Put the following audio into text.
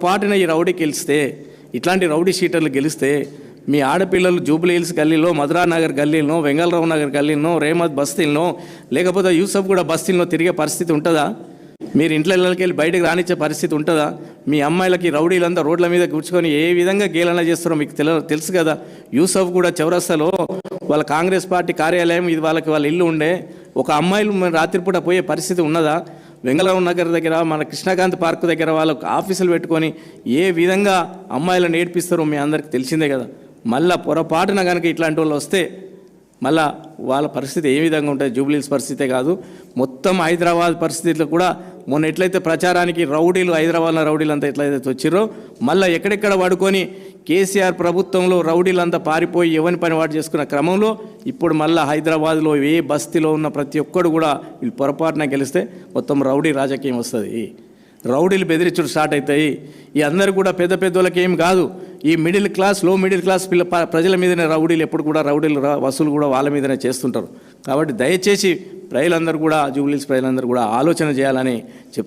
పాటున ఈ రౌడీ గెలిస్తే, ఇట్లాంటి రౌడీ షీటర్లు గెలిస్తే మీ ఆడపిల్లలు జూబ్లీ హిల్స్ గల్లీలో, మధురానగర్ గల్లీలో, వెంగళరావు నగర్ గల్లీలో, రేమత్ బస్తీల్లో, లేకపోతే యూసఫ్ కూడా బస్తీల్లో తిరిగే పరిస్థితి ఉంటుందా? మీరు ఇంట్లోకి వెళ్ళి బయటకు రానిచ్చే పరిస్థితి ఉంటుందా? మీ అమ్మాయిలకి రౌడీలంతా రోడ్ల మీద కూర్చుకొని ఏ విధంగా గేలన చేస్తారో మీకు తెలుసు కదా. యూసఫ్ కూడా చౌరస్తాలో వాళ్ళ కాంగ్రెస్ పార్టీ కార్యాలయం, ఇది వాళ్ళ ఇల్లు ఉండే. ఒక అమ్మాయిలు రాత్రిపూట పోయే పరిస్థితి ఉన్నదా? వెంగళరావు నగర్ దగ్గర, మన కృష్ణకాంత్ పార్క్ దగ్గర వాళ్ళకు ఆఫీసులు పెట్టుకొని ఏ విధంగా అమ్మాయిలను నేర్పిస్తారో మీ అందరికీ తెలిసిందే కదా. మళ్ళీ పొరపాటున కనుక ఇట్లాంటి వాళ్ళు వస్తే మళ్ళా వాళ్ళ పరిస్థితి ఏ విధంగా ఉంటుంది? జూబ్లీహిల్స్ పరిస్థితే కాదు, మొత్తం హైదరాబాద్ పరిస్థితులు కూడా మొన్న ఎట్లయితే ప్రచారానికి రౌడీలు, హైదరాబాద్లో రౌడీలు అంతా ఎట్లయితే వచ్చిర్రో, మళ్ళీ ఎక్కడెక్కడ పడుకొని కేసీఆర్ ప్రభుత్వంలో రౌడీలంతా పారిపోయి ఎవరి పని వాడు చేసుకున్న క్రమంలో ఇప్పుడు మళ్ళీ హైదరాబాద్లో ఏ బస్తీలో ఉన్న ప్రతి ఒక్కడు కూడా వీళ్ళు పొరపాటున గెలిస్తే మొత్తం రౌడీ రాజకీయం వస్తుంది. రౌడీలు బెదిరించుడు స్టార్ట్ అవుతాయి. ఈ అందరూ కూడా పెద్ద పెద్దోళ్ళకి ఏం కాదు, ఈ మిడిల్ క్లాస్, లో మిడిల్ క్లాస్ ప్రజల మీదనే రౌడీలు, ఎప్పుడు కూడా రౌడీలు వసూలు కూడా వాళ్ళ మీదనే చేస్తుంటారు. కాబట్టి దయచేసి ప్రజలందరూ కూడా, జూబ్లీహిల్స్ ప్రజలందరూ కూడా ఆలోచన చేయాలని